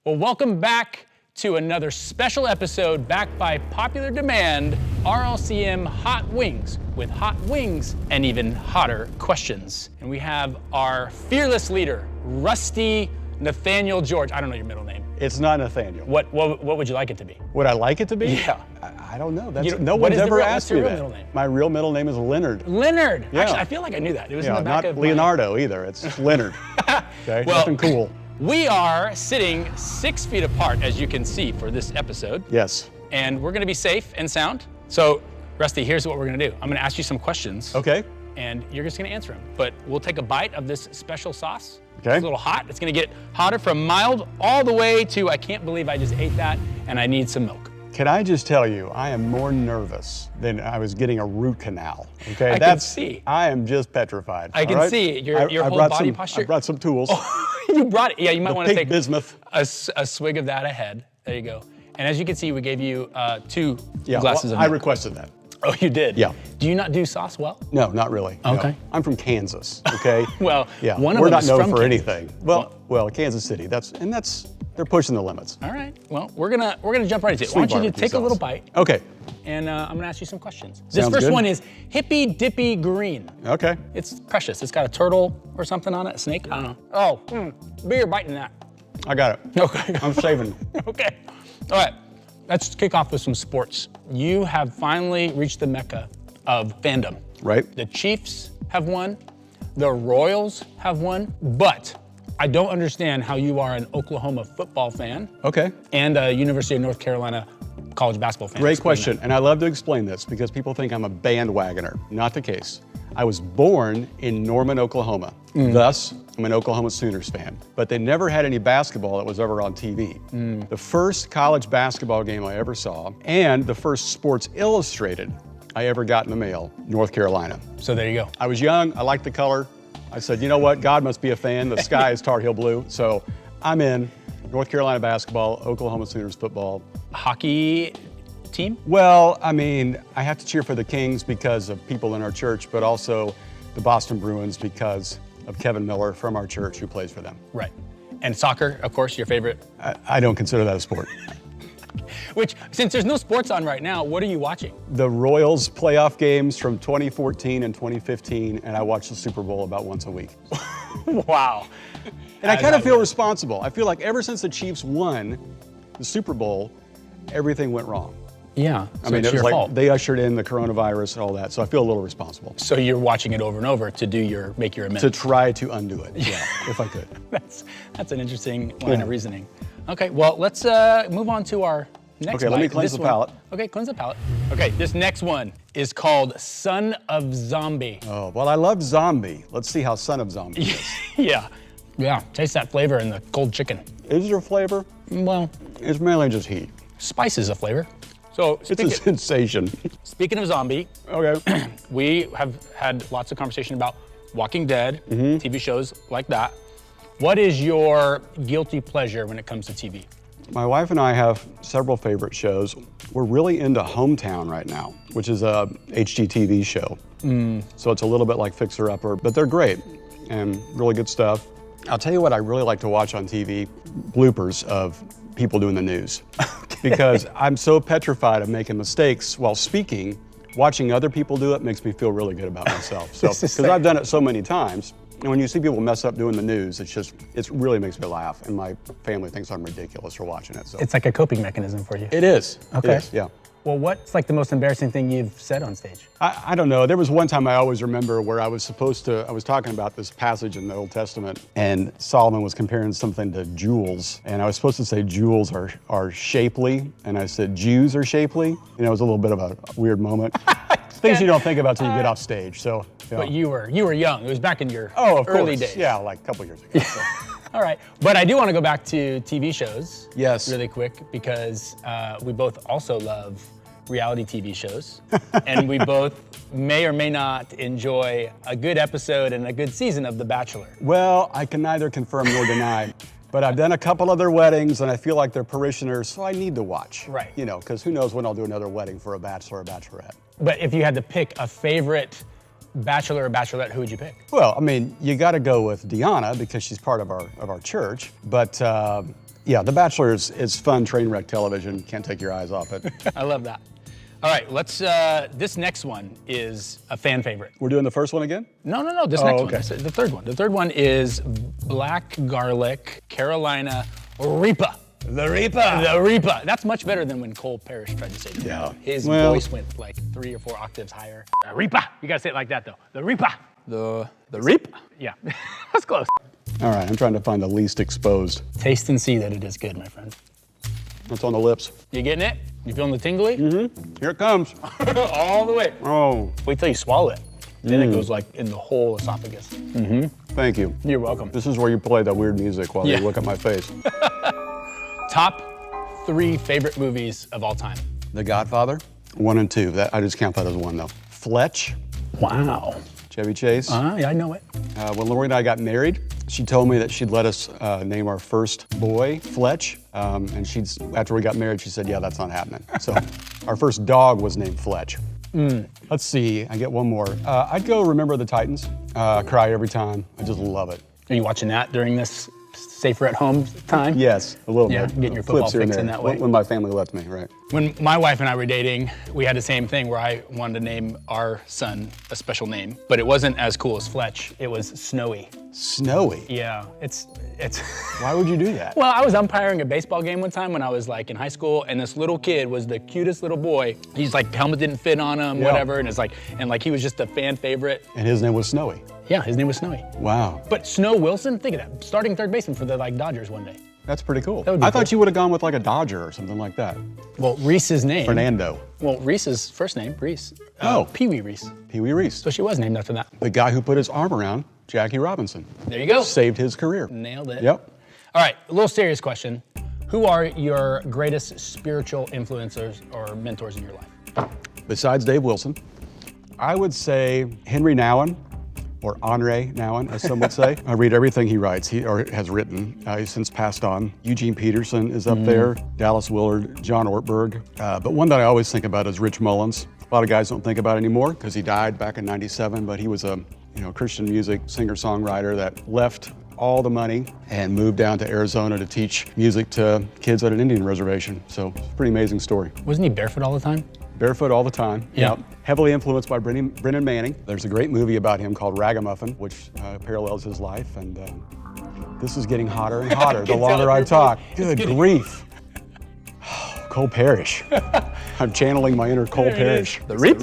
Well, welcome back to another special episode backed by popular demand, RLCM Hot Wings, with hot wings and even hotter questions. And we have our fearless leader, Rusty Nathaniel George. I don't know your middle name. It's not Nathaniel. What would you like it to be? Would I like it to be? Yeah. I don't know. No one's ever asked me that. What's your real middle name? My real middle name is Leonard. Leonard. Yeah. Actually, I feel like I knew that. It was in the back of not Leonardo either. It's Leonard. Okay, well, nothing cool. We are sitting 6 feet apart, as you can see, for this episode. Yes. And we're gonna be safe and sound. So, Rusty, here's what we're gonna do. I'm gonna ask you some questions. Okay. And you're just gonna answer them. But we'll take a bite of this special sauce. Okay. It's a little hot. It's gonna get hotter from mild all the way to I can't believe I just ate that and I need some milk. Can I just tell you, I am more nervous than I was getting a root canal. Okay. I can see. I am just petrified. I can see your whole body posture. I brought some tools. You brought it. Yeah, you might want to take bismuth. a swig of that ahead. There you go. And as you can see, we gave you 2 glasses of milk. I requested that. Oh, you did? Yeah. Do you not do sauce well? No, not really. Okay. No. I'm from Kansas, okay? Well, yeah. one of We're them not is known from for Kansas. anything. Well, Kansas City. They're pushing the limits. All right. Well, we're gonna jump right into it. Sweet Why don't you barbecue take a little sauce. bite? Okay. And I'm gonna ask you some questions. This Sounds first good. one is Hippy Dippy Green. Okay. It's precious. It's got a turtle or something on it, a snake. I don't know. Oh, bigger bite than that. I got it. Okay. I'm saving. Okay. All right. Let's kick off with some sports. You have finally reached the mecca of fandom. Right. The Chiefs have won. The Royals have won. But I don't understand how you are an Oklahoma football fan Okay. and a University of North Carolina college basketball fan. Great Explain question. that. And I love to explain this because people think I'm a bandwagoner. Not the case. I was born in Norman, Oklahoma. Thus, I'm an Oklahoma Sooners fan. But they never had any basketball that was ever on TV. The first college basketball game I ever saw and the first Sports Illustrated I ever got in the mail, North Carolina. So there you go. I was young. I liked the color. I said, you know what? God must be a fan. The sky is Tar Heel blue. So I'm in North Carolina basketball, Oklahoma Sooners football. Hockey team? Well, I mean, I have to cheer for the Kings because of people in our church, but also the Boston Bruins because of Kevin Miller from our church who plays for them. Right. And soccer, of course, your favorite. I don't consider that a sport. Which, since there's no sports on right now, what are you watching? The Royals playoff games from 2014 and 2015, and I watch the Super Bowl about once a week. Wow. And I kind of feel responsible. I feel like ever since the Chiefs won the Super Bowl, everything went wrong. Yeah. I mean, it's it was your like fault. they ushered in the coronavirus and all that, so I feel a little responsible. So you're watching it over and over to make your amendment. To try to undo it, yeah, if I could. That's an interesting line of reasoning. Okay, well, let's move on to our next Okay, let me bite. cleanse This the one- palate. Okay, cleanse the palate. Okay, this next one is called Son of Zombie. Oh, well, I love zombie. Let's see how Son of Zombie is. Yeah, taste that flavor in the cold chicken. Is there flavor? Well, It's mainly just heat. spice is a flavor. So It's a sensation. speaking of zombie, Okay. we have had lots of conversation about Walking Dead, Mm-hmm. TV shows like that. What is your guilty pleasure when it comes to TV? My wife and I have several favorite shows. We're really into Hometown right now, which is a HGTV show. So it's a little bit like Fixer Upper, but they're great and really good stuff. I'll tell you what I really like to watch on TV, bloopers of people doing the news. Because I'm so petrified of making mistakes while speaking, watching other people do it makes me feel really good about myself. So, because I've done it so many times, and when you see people mess up doing the news, it really makes me laugh, and my family thinks I'm ridiculous for watching it. So It's like a coping mechanism for you. it is. Okay. It is, yeah. Well, what's like the most embarrassing thing you've said on stage? I don't know. There was one time I always remember where I was talking about this passage in the Old Testament, and Solomon was comparing something to jewels, and I was supposed to say jewels are shapely, and I said Jews are shapely, and it was a little bit of a weird moment. Things you don't think about till you get off stage. So, yeah. But you were young. It was back in your of early course. days. Yeah, like a couple years ago. So. All right. But I do want to go back to TV shows. Yes. Really quick, because we both also love reality TV shows. And we both may or may not enjoy a good episode and a good season of The Bachelor. Well, I can neither confirm nor deny. But I've done a couple other weddings, and I feel like they're parishioners, so I need to watch. Right. You know, because who knows when I'll do another wedding for a bachelor or bachelorette. But if you had to pick a favorite bachelor or bachelorette, who would you pick? Well, I mean, you got to go with Deanna because she's part of our church. But Yeah, The Bachelor is fun train wreck television. Can't take your eyes off it. I love that. All right, let's, this next one is a fan favorite. We're doing the first one again? No, this next one, okay. the third one. The third one is black garlic Carolina Reaper. The Reaper. The Reaper. That's much better than when Cole Parrish tried to say it. Yeah. His voice went like 3 or 4 octaves higher. The Reaper. You gotta say it like that though. The Reaper. The Reaper. Yeah, that's close. All right, I'm trying to find the least exposed. Taste and see that it is good, my friend. What's on the lips? You getting it? You feeling the tingly? Mm-hmm. Here it comes. All the way. Oh. Wait till you swallow it. Then it goes like in the whole esophagus. Thank you. You're welcome. This is where you play that weird music while you look at my face. Top 3 favorite movies of all time. The Godfather, 1 and 2. I just count that as 1 though. Fletch, Wow. Chevy Chase. Yeah, I know it. When Lori and I got married, she told me that she'd let us name our first boy Fletch. And after we got married, she said, yeah, that's not happening. So our first dog was named Fletch. Let's see, I get one more. I'd go Remember the Titans. Cry every time. I just love it. Are you watching that during this safer at home time? Yes, a little Yeah, bit. getting your football Flips here and fix in there. that way. When my family left me, right. When my wife and I were dating, we had the same thing where I wanted to name our son a special name, but it wasn't as cool as Fletch. It was Snowy. Snowy? Yeah, it's. Why would you do that? Well, I was umpiring a baseball game one time when I was like in high school, and this little kid was the cutest little boy. He's like, helmet didn't fit on him, whatever, and it's like, he was just a fan favorite. And his name was Snowy? Yeah, his name was Snowy. Wow. But Snow Wilson, think of that, starting third baseman for the Dodgers one day. That's pretty cool. That would be I thought cool. you would have gone with like a Dodger or something like that. Well, Reese's name. Fernando. Well, Reese's first name, Reese. Oh. Pee Wee Reese. Pee Wee Reese. So she was named after that. The guy who put his arm around Jackie Robinson. There you go. Saved his career. Nailed it. Yep. All right, a little serious question. Who are your greatest spiritual influencers or mentors in your life? Besides Dave Wilson, I would say Henry Nouwen, or Henri Nouwen, as some would say. I read everything he writes, or has written. He's since passed on. Eugene Peterson is up there, Dallas Willard, John Ortberg. But one that I always think about is Rich Mullins. A lot of guys don't think about it anymore because he died back in '97, but he was a Christian music singer-songwriter that left all the money and moved down to Arizona to teach music to kids at an Indian reservation. So it's a pretty amazing story. Wasn't he barefoot all the time? Barefoot all the time. Yeah. Yep. Heavily influenced by Brennan Manning. There's a great movie about him called Ragamuffin, which parallels his life. And this is getting hotter and hotter the longer I talk. Good grief. Cole Parrish. I'm channeling my inner Cole Parrish. The Reap.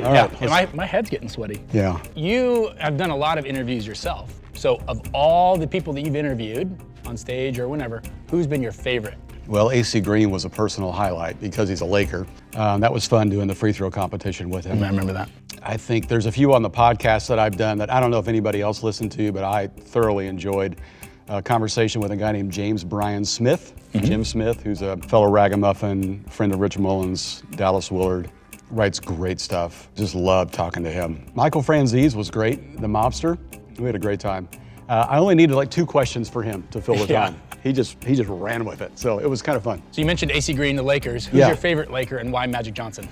All right. Yeah, my head's getting sweaty. Yeah. You have done a lot of interviews yourself. So of all the people that you've interviewed on stage or whenever, who's been your favorite? Well, AC Green was a personal highlight because he's a Laker. That was fun doing the free throw competition with him. I remember that. I think there's a few on the podcast that I've done that I don't know if anybody else listened to, but I thoroughly enjoyed a conversation with a guy named James Bryan Smith, Jim Smith, who's a fellow ragamuffin, friend of Rich Mullins, Dallas Willard, writes great stuff. Just loved talking to him. Michael Franzese was great, the mobster. We had a great time. I only needed like 2 questions for him to fill the time. He just ran with it, so it was kind of fun. So you mentioned AC Green, the Lakers. Who's your favorite Laker and why Magic Johnson?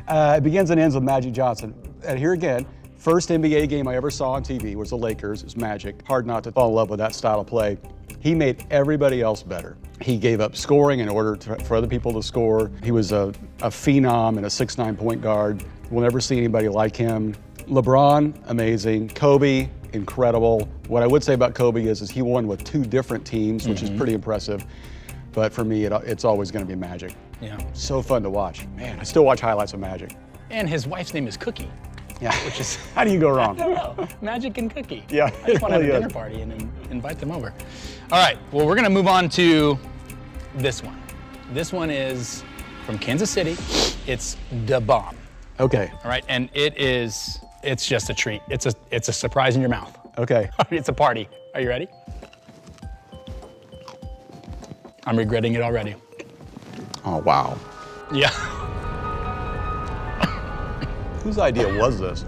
It begins and ends with Magic Johnson. And here again, first NBA game I ever saw on TV was the Lakers. It was Magic. Hard not to fall in love with that style of play. He made everybody else better. He gave up scoring in order for other people to score. He was a phenom and a 6'9" point guard. We'll never see anybody like him. LeBron, amazing. Kobe, incredible. What I would say about Kobe is he won with 2 different teams, which is pretty impressive. But for me, it's always going to be Magic. Yeah. So fun to watch. Man, I still watch highlights of Magic. And his wife's name is Cookie. Yeah. Which is, how do you go wrong? I don't know. Magic and Cookie. Yeah, I just want to have a really dinner is. party and invite them over. All right, well, we're going to move on to this one. This one is from Kansas City. It's Da Bomb. Okay. All right, and it's just a treat. It's a surprise in your mouth. Okay. It's a party. Are you ready? I'm regretting it already. Oh, wow. Yeah. Whose idea was this?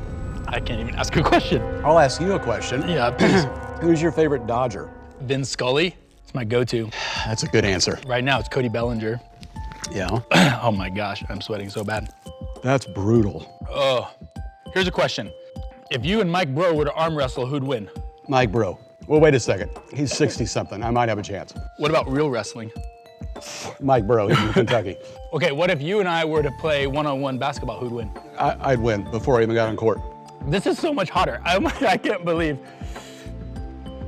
I can't even ask a question. I'll ask you a question. Yeah, please. Who's your favorite Dodger? Vin Scully. It's my go-to. That's a good answer. Right now, it's Cody Bellinger. Yeah. Oh my gosh, I'm sweating so bad. That's brutal. Oh, here's a question. If you and Mike Bro were to arm wrestle, who'd win? Mike Bro. Well, wait a second. He's 60-something. I might have a chance. What about real wrestling? Mike Burrow, he's in Kentucky. Okay, what if you and I were to play one-on-one basketball? Who'd win? I'd win before I even got on court. This is so much hotter. I can't believe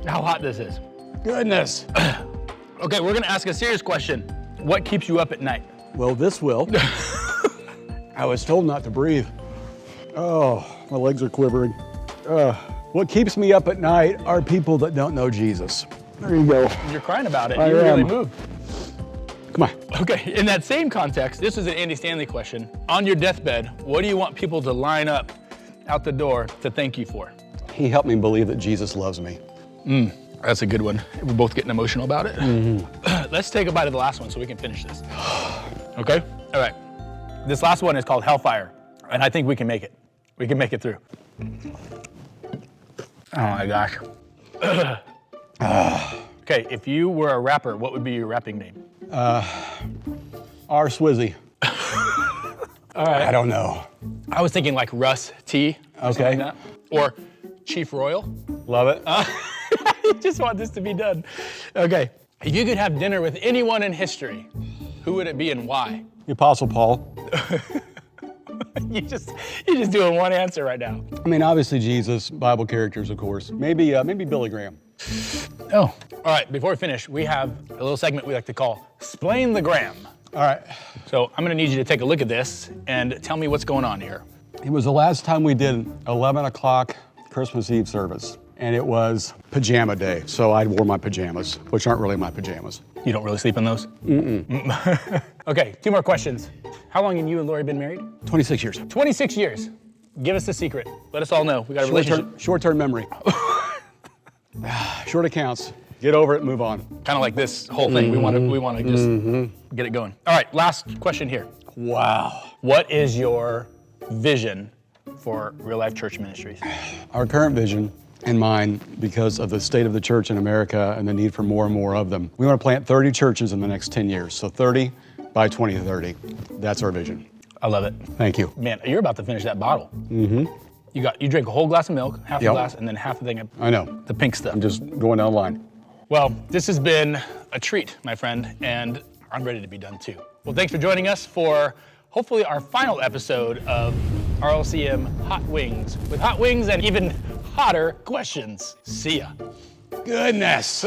how hot this is. Goodness. Okay, we're gonna ask a serious question. What keeps you up at night? Well, this will. I was told not to breathe. Oh, my legs are quivering. What keeps me up at night are people that don't know Jesus. There you go. You're crying about it. I You're really am. moved. Come on. Okay, in that same context, this is an Andy Stanley question. On your deathbed, what do you want people to line up out the door to thank you for? He helped me believe that Jesus loves me. That's a good one. We're both getting emotional about it. Let's take a bite of the last one so we can finish this. Okay? All right. This last one is called Hellfire, and I think we can make it. We can make it through. Oh my gosh. Okay, if you were a rapper, what would be your rapping name? R. Swizzy. All right. I don't know. I was thinking like Russ T. Or something Okay. like that. Or Chief Royal. Love it. I just want this to be done. Okay. If you could have dinner with anyone in history, who would it be and why? The Apostle Paul. You're just doing one answer right now. I mean, obviously Jesus, Bible characters, of course. Maybe Billy Graham. Oh. All right, before we finish, we have a little segment we like to call Splain the Gram. All right. So I'm gonna need you to take a look at this and tell me what's going on here. It was the last time we did 11 o'clock Christmas Eve service, and it was pajama day. So I wore my pajamas, which aren't really my pajamas. You don't really sleep in those? Okay, 2 more questions. How long have you and Lori been married? 26 years. 26 years. Give us the secret. Let us all know. We got a relationship. Short-term memory. Short accounts. Get over it, move on. Kind of like this whole thing. We want to just get it going. All right, last question here. Wow. What is your vision for Real Life Church Ministries? Our current vision and mine, because of the state of the church in America and the need for more and more of them, we want to plant 30 churches in the next 10 years. So 30 by 2030. That's our vision. I love it. Thank you. Man, you're about to finish that bottle. You drank a whole glass of milk, half a Yep. glass, and then half the thing of I know. the pink stuff. I'm just going down the line. Well, this has been a treat, my friend, and I'm ready to be done too. Well, thanks for joining us for hopefully our final episode of RLCM Hot Wings, with hot wings and even hotter questions. See ya. Goodness.